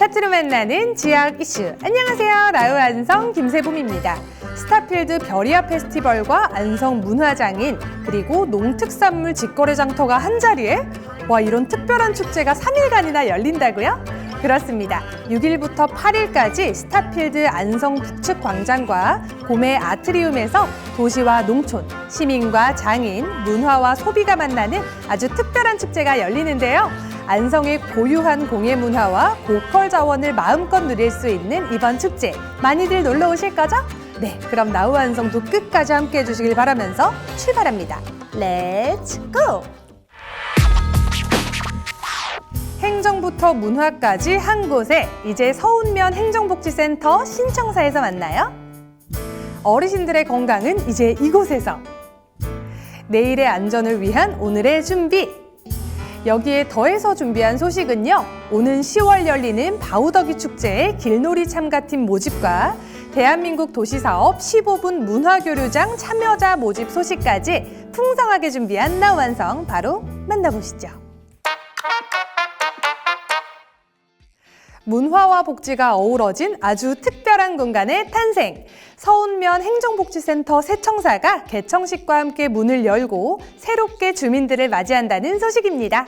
차트로 만나는 지역 이슈. 안녕하세요. 라우 안성 김세봄입니다. 스타필드 별이야 페스티벌과 안성 문화장인 그리고 농특산물 직거래 장터가 한자리에? 와, 이런 특별한 축제가 3일간이나 열린다고요? 그렇습니다. 6일부터 8일까지 스타필드 안성 북측 광장과 고메 아트리움에서 도시와 농촌, 시민과 장인, 문화와 소비가 만나는 아주 특별한 축제가 열리는데요. 안성의 고유한 공예 문화와 고컬 자원을 마음껏 누릴 수 있는 이번 축제, 많이들 놀러 오실 거죠? 네, 그럼 나우 안성도 끝까지 함께 해주시길 바라면서 출발합니다. 렛츠 고! 행정부터 문화까지 한 곳에 이제 서운면 행정복지센터 신청사에서 만나요. 어르신들의 건강은 이제 이곳에서. 내일의 안전을 위한 오늘의 준비. 여기에 더해서 준비한 소식은요. 오는 10월 열리는 바우더기 축제의 길놀이 참가팀 모집과 대한민국 도시사업 15분 문화교류장 참여자 모집 소식까지 풍성하게 준비한 나우 안성 바로 만나보시죠. 문화와 복지가 어우러진 아주 특별한 공간의 탄생. 서운면 행정복지센터 새청사가 개청식과 함께 문을 열고 새롭게 주민들을 맞이한다는 소식입니다.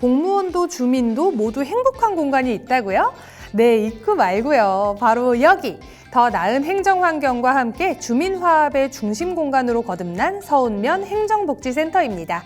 공무원도 주민도 모두 행복한 공간이 있다고요? 네, 입구 말고요. 바로 여기. 더 나은 행정환경과 함께 주민화합의 중심 공간으로 거듭난 서운면 행정복지센터입니다.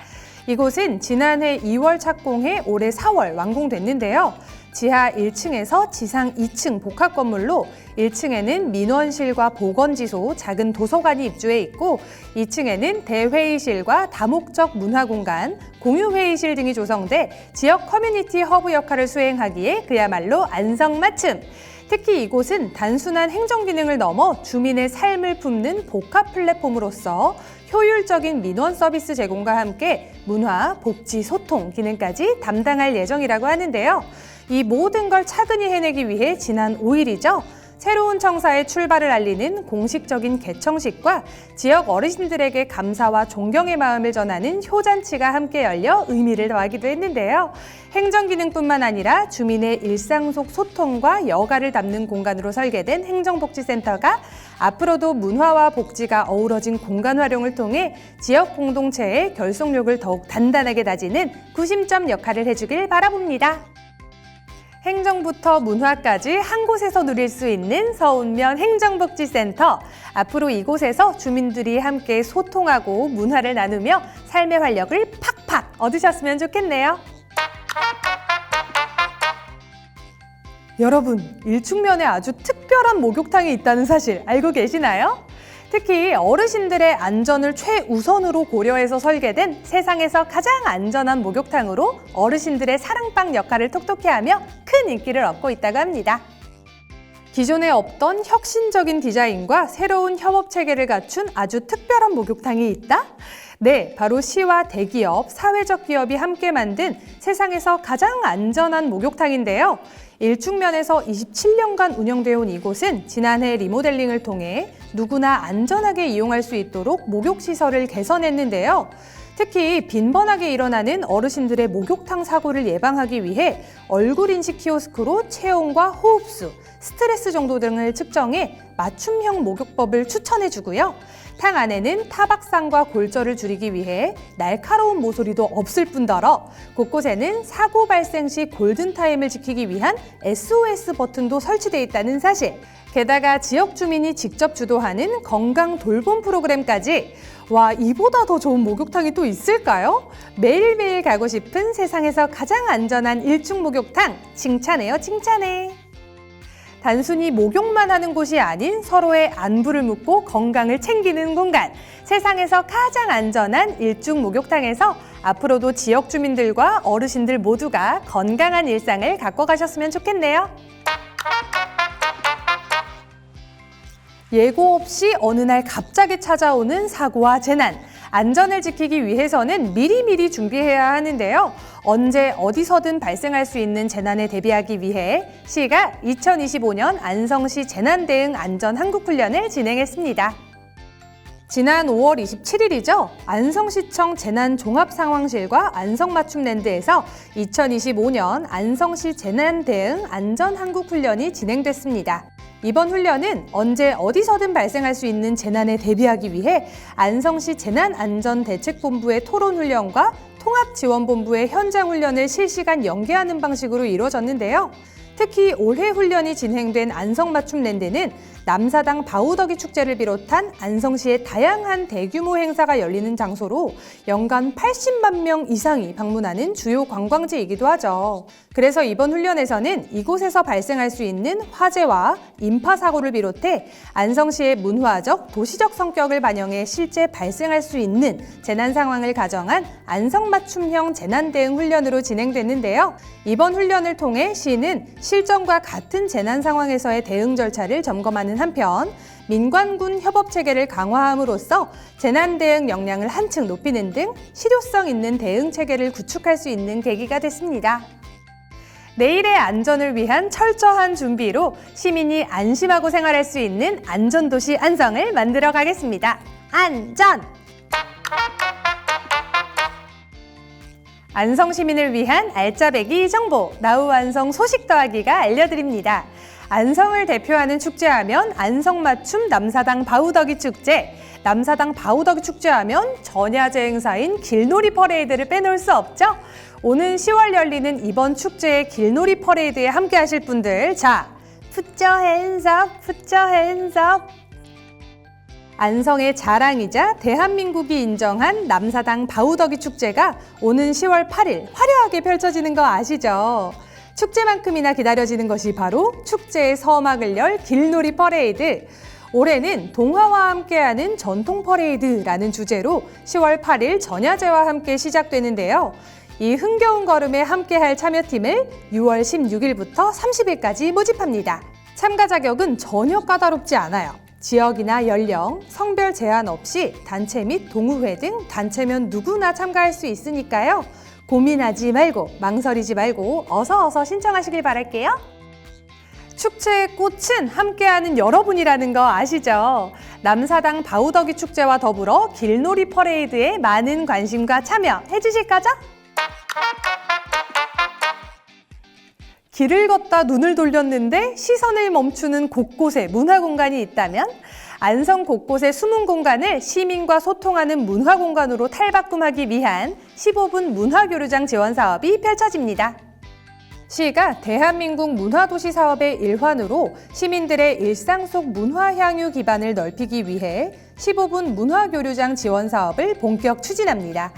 이곳은 지난해 2월 착공해 올해 4월 완공됐는데요. 지하 1층에서 지상 2층 복합 건물로 1층에는 민원실과 보건지소, 작은 도서관이 입주해 있고 2층에는 대회의실과 다목적 문화공간, 공유회의실 등이 조성돼 지역 커뮤니티 허브 역할을 수행하기에 그야말로 안성맞춤. 특히 이곳은 단순한 행정기능을 넘어 주민의 삶을 품는 복합 플랫폼으로서 효율적인 민원 서비스 제공과 함께 문화, 복지, 소통 기능까지 담당할 예정이라고 하는데요. 이 모든 걸 차근히 해내기 위해 지난 5일이죠. 새로운 청사의 출발을 알리는 공식적인 개청식과 지역 어르신들에게 감사와 존경의 마음을 전하는 효잔치가 함께 열려 의미를 더하기도 했는데요. 행정기능뿐만 아니라 주민의 일상 속 소통과 여가를 담는 공간으로 설계된 행정복지센터가 앞으로도 문화와 복지가 어우러진 공간 활용을 통해 지역 공동체의 결속력을 더욱 단단하게 다지는 구심점 역할을 해주길 바라봅니다. 행정부터 문화까지 한 곳에서 누릴 수 있는 서운면 행정복지센터. 앞으로 이곳에서 주민들이 함께 소통하고 문화를 나누며 삶의 활력을 팍팍 얻으셨으면 좋겠네요. 여러분, 일축면에 아주 특별한 목욕탕이 있다는 사실 알고 계시나요? 특히 어르신들의 안전을 최우선으로 고려해서 설계된 세상에서 가장 안전한 목욕탕으로 어르신들의 사랑방 역할을 톡톡히 하며 큰 인기를 얻고 있다고 합니다. 기존에 없던 혁신적인 디자인과 새로운 협업체계를 갖춘 아주 특별한 목욕탕이 있다? 네, 바로 시와 대기업, 사회적 기업이 함께 만든 세상에서 가장 안전한 목욕탕인데요. 일축면에서 27년간 운영되어 온 이곳은 지난해 리모델링을 통해 누구나 안전하게 이용할 수 있도록 목욕시설을 개선했는데요. 특히 빈번하게 일어나는 어르신들의 목욕탕 사고를 예방하기 위해 얼굴 인식 키오스크로 체온과 호흡수, 스트레스 정도 등을 측정해 맞춤형 목욕법을 추천해주고요. 탕 안에는 타박상과 골절을 줄이기 위해 날카로운 모서리도 없을 뿐더러 곳곳에는 사고 발생 시 골든타임을 지키기 위한 SOS 버튼도 설치되어 있다는 사실. 게다가 지역 주민이 직접 주도하는 건강 돌봄 프로그램까지. 와, 이보다 더 좋은 목욕탕이 또 있을까요? 매일매일 가고 싶은 세상에서 가장 안전한 일축 목욕탕. 칭찬해요, 칭찬해. 단순히 목욕만 하는 곳이 아닌 서로의 안부를 묻고 건강을 챙기는 공간. 세상에서 가장 안전한 일축 목욕탕에서 앞으로도 지역 주민들과 어르신들 모두가 건강한 일상을 갖고 가셨으면 좋겠네요. 예고 없이 어느 날 갑자기 찾아오는 사고와 재난. 안전을 지키기 위해서는 미리미리 준비해야 하는데요. 언제 어디서든 발생할 수 있는 재난에 대비하기 위해 시가 2025년 안성시 재난대응 안전 한국훈련을 진행했습니다. 지난 5월 27일이죠. 안성시청 재난종합상황실과 안성맞춤랜드에서 2025년 안성시 재난대응 안전한국훈련이 진행됐습니다. 이번 훈련은 언제 어디서든 발생할 수 있는 재난에 대비하기 위해 안성시 재난안전대책본부의 토론훈련과 통합지원본부의 현장훈련을 실시간 연계하는 방식으로 이루어졌는데요. 특히 올해 훈련이 진행된 안성맞춤랜드는 남사당 바우더기 축제를 비롯한 안성시의 다양한 대규모 행사가 열리는 장소로 연간 80만 명 이상이 방문하는 주요 관광지이기도 하죠. 그래서 이번 훈련에서는 이곳에서 발생할 수 있는 화재와 인파 사고를 비롯해 안성시의 문화적, 도시적 성격을 반영해 실제 발생할 수 있는 재난 상황을 가정한 안성맞춤형 재난대응 훈련으로 진행됐는데요. 이번 훈련을 통해 시는 실전과 같은 재난 상황에서의 대응 절차를 점검하는 한편 민관군 협업 체계를 강화함으로써 재난 대응 역량을 한층 높이는 등 실효성 있는 대응 체계를 구축할 수 있는 계기가 됐습니다. 내일의 안전을 위한 철저한 준비로 시민이 안심하고 생활할 수 있는 안전도시 안성을 만들어 가겠습니다. 안전! 안성 시민을 위한 알짜배기 정보, 나우 안성 소식 더하기가 알려드립니다. 안성을 대표하는 축제하면 안성맞춤 남사당 바우더기 축제, 남사당 바우더기 축제하면 전야제 행사인 길놀이 퍼레이드를 빼놓을 수 없죠? 오는 10월 열리는 이번 축제의 길놀이 퍼레이드에 함께 하실 분들, 자, put your hands up, put your hands up. 안성의 자랑이자 대한민국이 인정한 남사당 바우더기 축제가 오는 10월 8일 화려하게 펼쳐지는 거 아시죠? 축제만큼이나 기다려지는 것이 바로 축제의 서막을 열 길놀이 퍼레이드. 올해는 동화와 함께하는 전통 퍼레이드라는 주제로 10월 8일 전야제와 함께 시작되는데요. 이 흥겨운 걸음에 함께할 참여팀을 6월 16일부터 30일까지 모집합니다. 참가 자격은 전혀 까다롭지 않아요. 지역이나 연령, 성별 제한 없이 단체 및 동호회 등 단체면 누구나 참가할 수 있으니까요. 고민하지 말고 망설이지 말고 어서 신청하시길 바랄게요. 축제의 꽃은 함께하는 여러분이라는 거 아시죠? 남사당 바우더기 축제와 더불어 길놀이 퍼레이드에 많은 관심과 참여해 주실 거죠? 길을 걷다 눈을 돌렸는데 시선을 멈추는 곳곳에 문화공간이 있다면 안성 곳곳의 숨은 공간을 시민과 소통하는 문화공간으로 탈바꿈하기 위한 15분 문화교류장 지원 사업이 펼쳐집니다. 시가 대한민국 문화도시 사업의 일환으로 시민들의 일상 속 문화 향유 기반을 넓히기 위해 15분 문화교류장 지원 사업을 본격 추진합니다.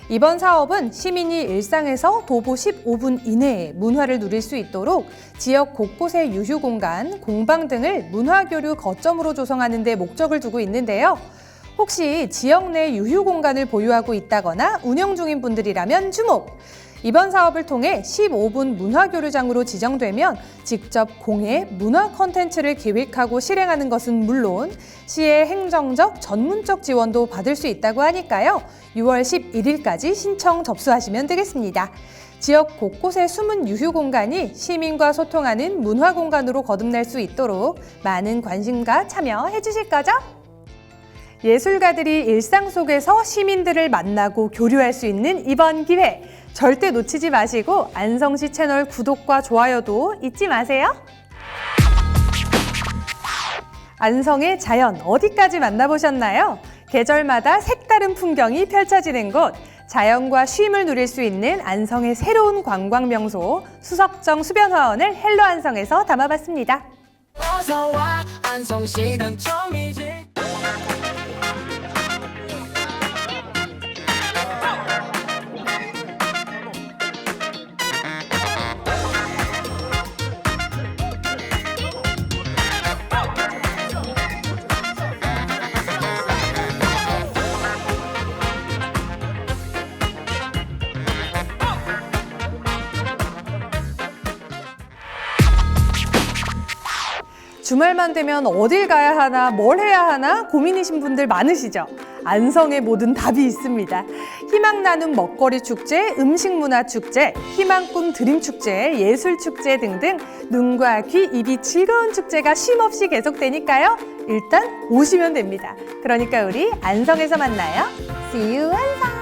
이번 사업은 시민이 일상에서 도보 15분 이내에 문화를 누릴 수 있도록 지역 곳곳의 유휴공간, 공방 등을 문화교류 거점으로 조성하는 데 목적을 두고 있는데요. 혹시 지역 내 유휴공간을 보유하고 있다거나 운영 중인 분들이라면 주목! 이번 사업을 통해 15분 문화교류장으로 지정되면 직접 공예, 문화 콘텐츠를 기획하고 실행하는 것은 물론 시의 행정적, 전문적 지원도 받을 수 있다고 하니까요. 6월 11일까지 신청 접수하시면 되겠습니다. 지역 곳곳의 숨은 유휴공간이 시민과 소통하는 문화공간으로 거듭날 수 있도록 많은 관심과 참여해 주실 거죠? 예술가들이 일상 속에서 시민들을 만나고 교류할 수 있는 이번 기회, 절대 놓치지 마시고 안성시 채널 구독과 좋아요도 잊지 마세요. 안성의 자연 어디까지 만나보셨나요? 계절마다 색다른 풍경이 펼쳐지는 곳, 자연과 쉼을 누릴 수 있는 안성의 새로운 관광 명소 수석정 수변화원을 헬로 안성에서 담아봤습니다. 어서와 안성시는 처음이지. 주말만 되면 어딜 가야 하나, 뭘 해야 하나 고민이신 분들 많으시죠? 안성에 모든 답이 있습니다. 희망 나눔 먹거리 축제, 음식 문화 축제, 희망꿈 드림 축제, 예술 축제 등등 눈과 귀, 입이 즐거운 축제가 쉼없이 계속되니까요. 일단 오시면 됩니다. 그러니까 우리 안성에서 만나요. See you 안성!